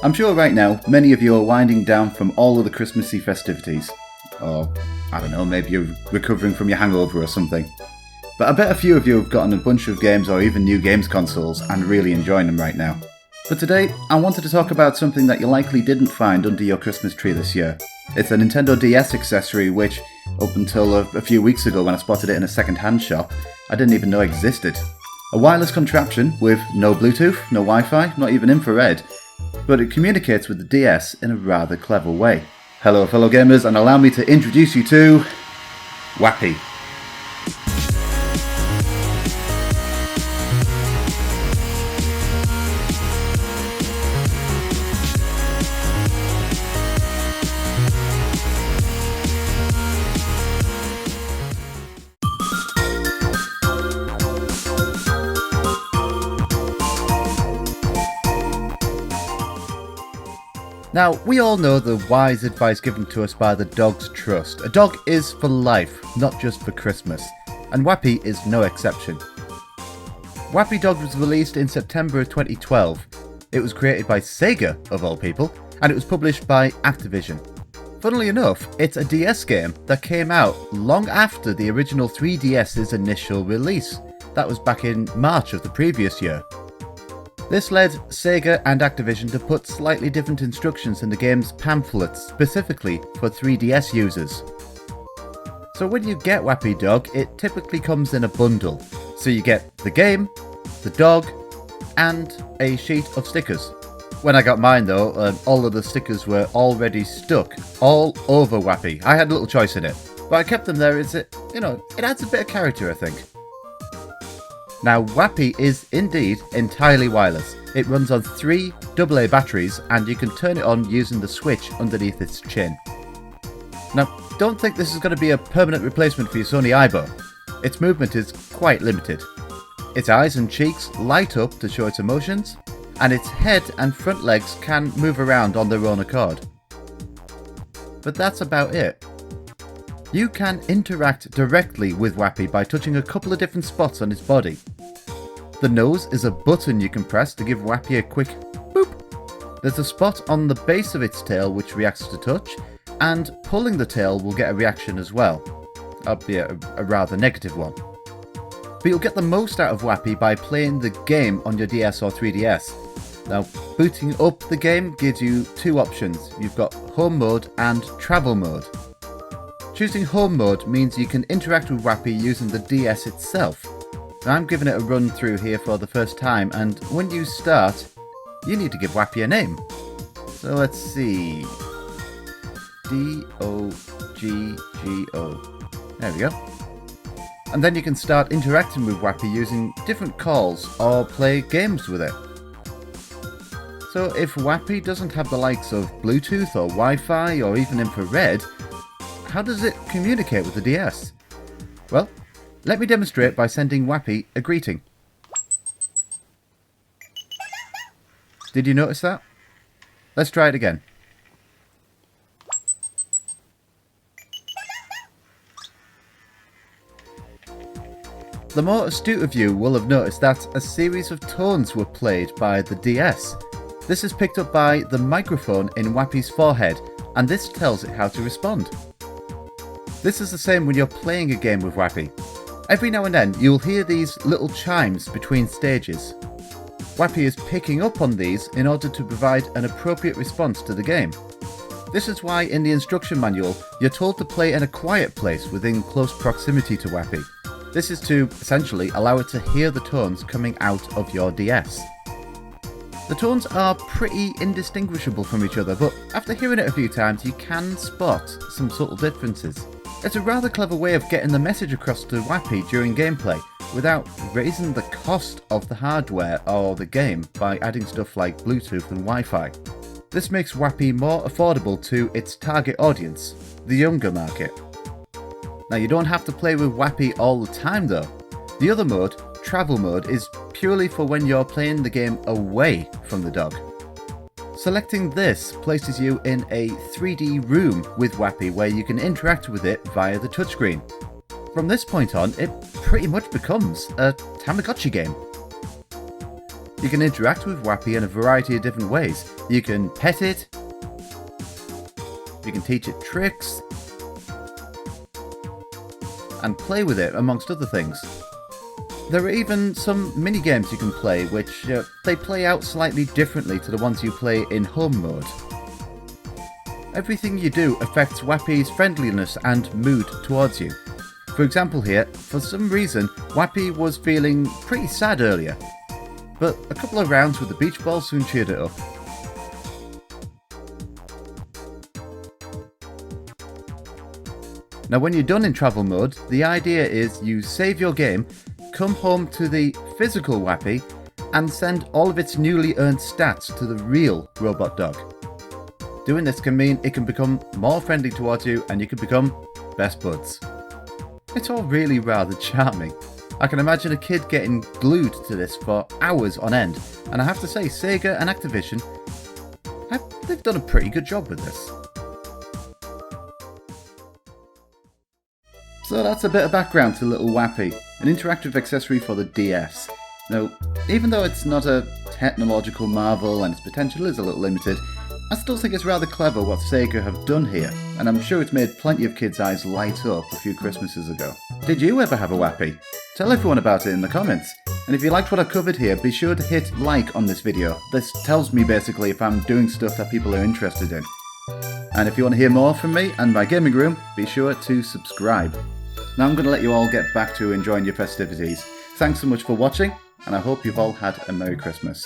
I'm sure right now many of you are winding down from all of the Christmassy festivities. Or, I don't know, maybe you're recovering from your hangover or something. But I bet a few of you have gotten a bunch of games or even new games consoles and really enjoying them right now. But today, I wanted to talk about something that you likely didn't find under your Christmas tree this year. It's a Nintendo DS accessory which, up until a few weeks ago when I spotted it in a second-hand shop, I didn't even know existed. A wireless contraption with no Bluetooth, no Wi-Fi, not even infrared, but it communicates with the DS in a rather clever way. Hello fellow gamers, and allow me to introduce you to Wappy. Now, we all know the wise advice given to us by the Dog's Trust. A dog is for life, not just for Christmas, and Wappy is no exception. Wappy Dog was released in September of 2012. It was created by Sega, of all people, and it was published by Activision. Funnily enough, it's a DS game that came out long after the original 3DS's initial release. That was back in March of the previous year. This led Sega and Activision to put slightly different instructions in the game's pamphlets, specifically for 3DS users. So when you get Wappy Dog, it typically comes in a bundle. So you get the game, the dog, and a sheet of stickers. When I got mine though, all of the stickers were already stuck all over Wappy. I had a little choice in it, but I kept them there. It adds a bit of character, I think. Now, Wappy is indeed entirely wireless. It runs on 3 AA batteries and you can turn it on using the switch underneath its chin. Now, don't think this is going to be a permanent replacement for your Sony Aibo. Its movement is quite limited. Its eyes and cheeks light up to show its emotions, and its head and front legs can move around on their own accord. But that's about it. You can interact directly with Wappy by touching a couple of different spots on its body. The nose is a button you can press to give Wappy a quick boop. There's a spot on the base of its tail which reacts to touch, and pulling the tail will get a reaction as well, albeit a rather negative one. But you'll get the most out of Wappy by playing the game on your DS or 3DS. Now, booting up the game gives you 2 options. You've got home mode and travel mode. Choosing home mode means you can interact with Wappy using the DS itself. Now, I'm giving it a run through here for the first time, and when you start, you need to give Wappy a name. So let's see. D-O-G-G-O. There we go. And then you can start interacting with Wappy using different calls or play games with it. So if Wappy doesn't have the likes of Bluetooth or Wi-Fi or even infrared, how does it communicate with the DS? Well, let me demonstrate by sending Wappy a greeting. Did you notice that? Let's try it again. The more astute of you will have noticed that a series of tones were played by the DS. This is picked up by the microphone in Wappy's forehead, and this tells it how to respond. This is the same when you're playing a game with Wappy. Every now and then you'll hear these little chimes between stages. Wappy is picking up on these in order to provide an appropriate response to the game. This is why in the instruction manual you're told to play in a quiet place within close proximity to Wappy. This is to essentially allow it to hear the tones coming out of your DS. The tones are pretty indistinguishable from each other, but after hearing it a few times you can spot some subtle differences. It's a rather clever way of getting the message across to Wappy during gameplay without raising the cost of the hardware or the game by adding stuff like Bluetooth and Wi-Fi. This makes Wappy more affordable to its target audience, the younger market. Now, you don't have to play with Wappy all the time though. The other mode, travel mode, is purely for when you're playing the game away from the dog. Selecting this places you in a 3D room with Wappy where you can interact with it via the touchscreen. From this point on, it pretty much becomes a Tamagotchi game. You can interact with Wappy in a variety of different ways. You can pet it, you can teach it tricks, and play with it, amongst other things. There are even some mini-games you can play, which they play out slightly differently to the ones you play in home mode. Everything you do affects Wappy's friendliness and mood towards you. For example here, for some reason, Wappy was feeling pretty sad earlier, but a couple of rounds with the beach ball soon cheered it up. Now when you're done in travel mode, the idea is you save your game, come home to the physical Wappy, and send all of its newly earned stats to the real robot dog. Doing this can mean it can become more friendly towards you and you can become best buds. It's all really rather charming. I can imagine a kid getting glued to this for hours on end, and I have to say Sega and Activision, they've done a pretty good job with this. So that's a bit of background to Little Wappy, an interactive accessory for the DS. Now, even though it's not a technological marvel and its potential is a little limited, I still think it's rather clever what Sega have done here, and I'm sure it's made plenty of kids' eyes light up a few Christmases ago. Did you ever have a Wappy? Tell everyone about it in the comments. And if you liked what I covered here, be sure to hit like on this video. This tells me basically if I'm doing stuff that people are interested in. And if you want to hear more from me and my gaming room, be sure to subscribe. Now I'm going to let you all get back to enjoying your festivities. Thanks so much for watching, and I hope you've all had a Merry Christmas.